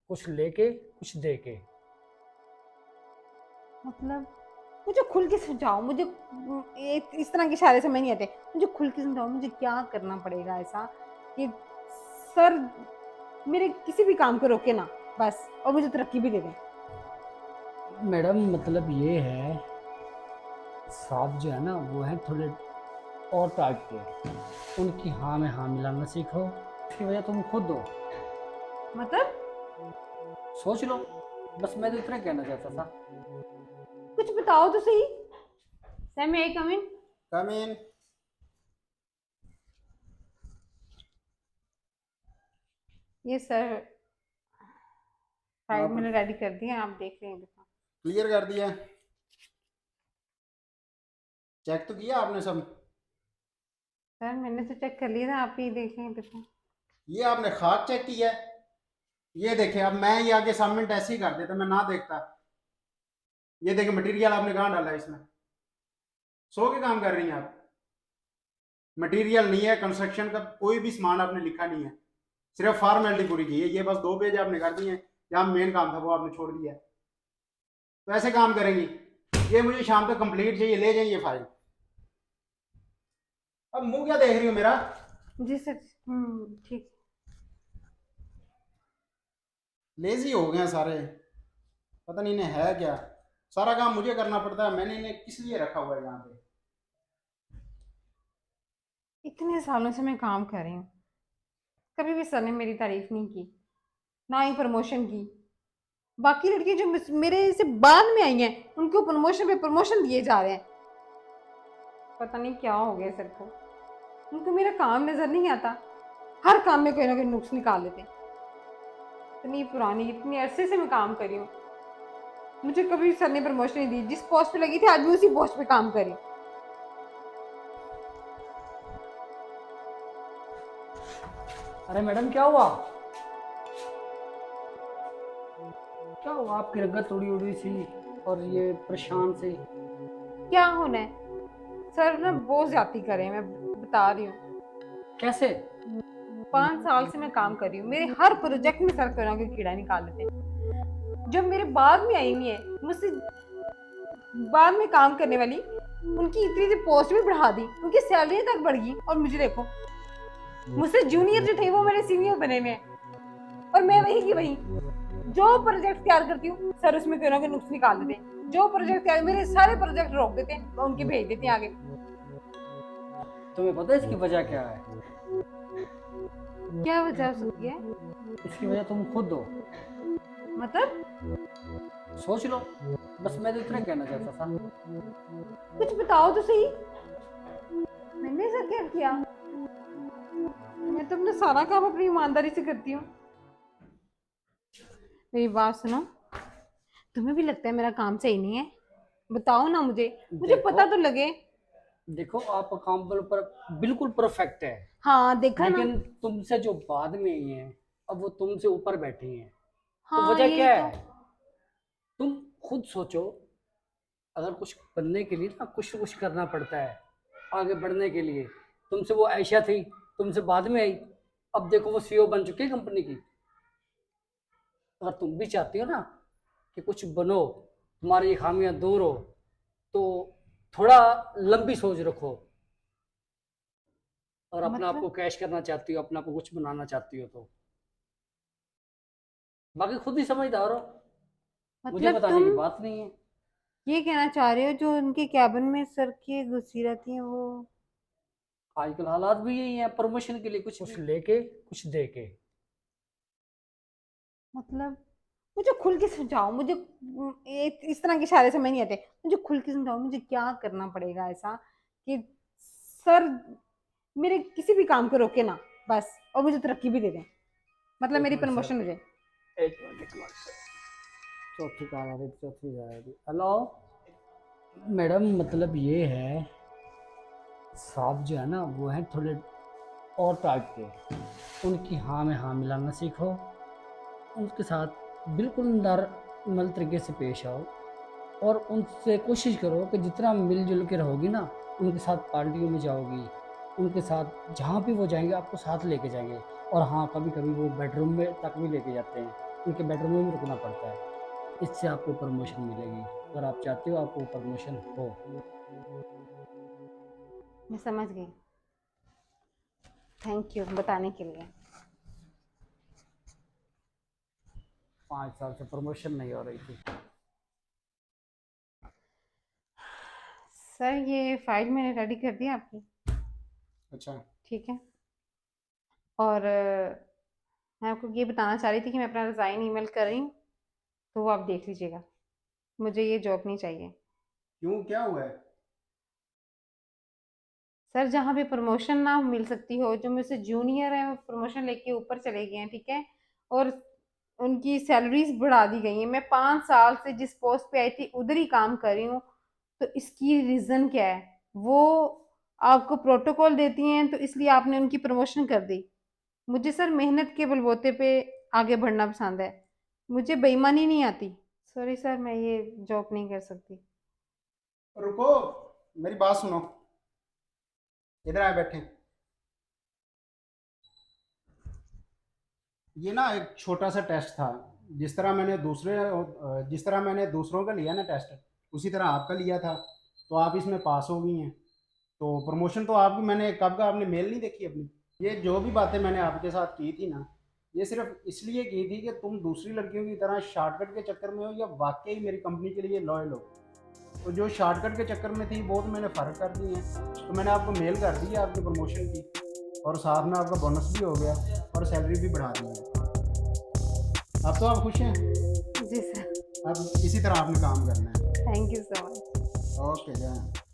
कुछ लेके कुछ दे के। मतलब मुझे खुल के समझाओ। मुझे इस तरह के इशारे समझ नहीं आते। मुझे खुल के समझाओ, मुझे क्या करना पड़ेगा ऐसा कि सर मेरे किसी भी काम को रोके ना बस, और मुझे तरक्की भी दे दें। मैडम मतलब ये है, साहब जो है ना वो है थोड़े और टाइप के, उनकी हाँ में हाँ मिलाना सीखो। इसकी वजह तुम खुद हो। मतलब सोच लो, बस मैं तो इतना कहना चाहता था। कुछ बताओ तो सही। सर मैं कम इन। कम इन। ये सर हाँ, फाइल मैंने रेडी कर दिए, आप देख लें। क्लियर कर दिया। चेक तो किया आपने सब? सर मैंने तो चेक कर लिया था, आप ही देख लें देखो। ये आपने खाक चेक किया है? ये देखे, अब मैं ये आगे सबमिट ऐसे ही कर देता, मैं ना देखता। ये देखे मटेरियल आपने कहाँ डाला है इसमें? सो के काम कर रही हैं आप। मटेरियल नहीं है, कंस्ट्रक्शन का कोई भी सामान आपने लिखा नहीं है, सिर्फ फॉर्मेलिटी पूरी की है। ये बस 2 पेज आपने कर दिए हैं, जहाँ मेन काम था वो आपने छोड़ दिया है। तो ऐसे काम करेंगी? ये मुझे शाम तक कंप्लीट चाहिए, ले जाइए फाइल। अब मुंह क्या देख रही हो मेरा? जी सर। ठीक। लेजी हो गए हैं सारे, पता नहीं इन्हें है क्या। सारा काम मुझे करना पड़ता है, मैंने इन्हें किस लिए रखा हुआ है यहाँ पे? इतने सालों से मैं काम कर रही हूँ, कभी भी सर ने मेरी तारीफ नहीं की, ना ही प्रमोशन की। बाकी लड़कियां जो मेरे से बाद में आई हैं उनको प्रमोशन पे प्रमोशन दिए जा रहे हैं। पता नहीं क्या हो गया सर को, उनको मेरा काम नजर नहीं आता। हर काम में कोई ना कोई नुक्स निकाल लेते हैं। इतनी पुरानी, इतनी अरसे से मैं काम कर रही हूँ, मुझे कभी सर ने प्रमोशन नहीं दी। जिस पोस्ट पे लगी थी आज भी उसी पोस्ट पे काम कर रही हूँ। अरे मैडम क्या हुआ? क्या हुआ? आपकी रगत उड़ी उड़ी सी और ये परेशान सी। क्या होना है सर ना, बहुत ज्यादती करे, मैं बता रही हूँ। कैसे? 5 साल से मैं काम कर रही हूँ, मेरे हर प्रोजेक्ट में सर कोई ना कोई कीड़ा निकाल देते हैं। जो मेरे बाद में आई हुई है, मुझसे बाद में काम करने वाली, उनकी इतनी सी पोस्ट भी बढ़ा दी, उनकी सैलरी तक बढ़ गई। और मुझे देखो, मुझसे जूनियर जो थे वो मेरे सीनियर बने हुए हैं, और मैं वही की वही। जो प्रोजेक्ट तैयार करती हूँ सर उसमें कोई ना कोई नुक्स निकाल देते हैं। जो प्रोजेक्ट तैयार, मेरे सारे प्रोजेक्ट रोक देते हैं, उनके भेज देते हैं आगे। तुम्हें पता है इसकी वजह क्या है? क्या वजह हो सकती है? इसकी वजह तुम खुद हो। मतलब सोच लो, बस मैं तो इतना कहना चाहता था। कुछ बताओ तो सही। मैंने ऐसा क्या किया? मैं तो अपना सारा काम अपनी ईमानदारी से करती हूँ। मेरी बात सुनो, तुम्हें भी लगता है मेरा काम सही नहीं है? बताओ ना, मुझे देखो, पता तो लगे। देखो आप काम पर बिल्कुल परफेक्ट है, हाँ देखा ना। लेकिन तुमसे जो बाद में आई हैं अब वो तुमसे ऊपर बैठी हैं। तो हाँ वजह यही क्या तो। है? तुम खुद सोचो, अगर कुछ बनने के लिए ना कुछ करना पड़ता है आगे बढ़ने के लिए। तुमसे वो आयशा थी, तुमसे बाद में आई, अब देखो वो सीईओ बन चुकी है कंपनी की। अगर तुम भी चाहती हो ना कि कुछ बनो, तुम्हारी ये खामियां दूर हो, तो थोड़ा लंबी सोच रखो। और अपने आप को मतलब कैश करना चाहती हो, अपने आप को कुछ बनाना चाहती हो तो बाकी खुद ही समझदार हो, मुझे मतलब बताने तुम की बात नहीं है। ये कहना चाह रहे हो जो उनके कैबिन में सर की घुसी रहती हैं वो? आजकल हालात भी यही है, प्रमोशन के लिए कुछ लेके कुछ दे के। मतलब मुझे खुल के समझाओ। मुझे इस तरह के इशारे समझ नहीं आते। मुझे खुल के समझाओ, मुझे क्या करना पड़ेगा ऐसा कि सर मेरे किसी भी काम को रोके ना बस, और मुझे तरक्की भी दे दें। मतलब एक मेरी मिनट प्रमोशन सर, हो जाए। एक मिनट चौथी कॉल आ रही, चौथी जा रही। हेलो मैडम मतलब ये है, साहब जो है ना वो है थोड़े और टाइप के, उनकी हाँ में हाँ मिलाना सीखो। उनके साथ बिल्कुल नॉर्मल तरीके से पेश आओ, और उनसे कोशिश करो कि जितना मिलजुल के रहोगी ना, उनके साथ पार्टियों में जाओगी, उनके साथ जहाँ भी वो जाएंगे आपको साथ लेके जाएंगे। और हाँ, कभी कभी वो बेडरूम में तक भी लेके जाते हैं। उनके बेडरूम में भी रुकना पड़ता है। इससे आपको प्रमोशन मिलेगी। अगर आप चाहते हो आपको प्रमोशन हो। मैं समझ गई, थैंक यू बताने के लिए। 5 साल से प्रमोशन नहीं हो रही थी। सर ये फाइल मैंने रेडी कर दी आपकी, अच्छा, ठीक है। और मैं आपको ये बताना चाह रही थी कि मैं अपना रिज़ाइन ईमेल कर रही हूँ, तो वो आप देख लीजिएगा। मुझे ये जॉब नहीं चाहिए। क्यों, क्या हुआ है? सर जहाँ भी प्रमोशन ना मिल सकती हो, जो मुझसे जूनियर है वो प्रमोशन लेके ऊपर चले गए हैं, ठीक है। और उनकी सैलरीज बढ़ा दी गई हैं। मैं 5 साल से जिस पोस्ट पे आई थी उधर ही काम कर रही हूँ। तो इसकी रीज़न क्या है? वो आपको प्रोटोकॉल देती हैं तो इसलिए आपने उनकी प्रमोशन कर दी। मुझे सर मेहनत के बलबूते पे आगे बढ़ना पसंद है, मुझे बेईमानी नहीं आती। सॉरी सर, मैं ये जॉब नहीं कर सकती। रुको, मेरी बात सुनो, इधर आए बैठे। ये ना एक छोटा सा टेस्ट था। जिस तरह मैंने दूसरों का लिया ना टेस्ट, उसी तरह आपका लिया था। तो आप इसमें पास हो गई हैं। तो प्रमोशन तो आपकी, मैंने कब का, आपने मेल नहीं देखी अपनी? ये जो भी बातें मैंने आपके साथ की थी ना, ये सिर्फ इसलिए की थी कि तुम दूसरी लड़कियों की तरह शॉर्टकट के चक्कर में हो या वाकई मेरी कंपनी के लिए लॉयल हो। तो जो शॉर्टकट के चक्कर में थी वो तो मैंने फ़र्क कर दी है। तो मैंने आपको मेल कर दी है आपके प्रमोशन की, और साथ में आपका बोनस भी हो गया और सैलरी भी बढ़ा दी है। अब तो आप खुश हैं? जी सर, अब इसी तरह आपने काम करना है। Thank you so much. Okay, जय।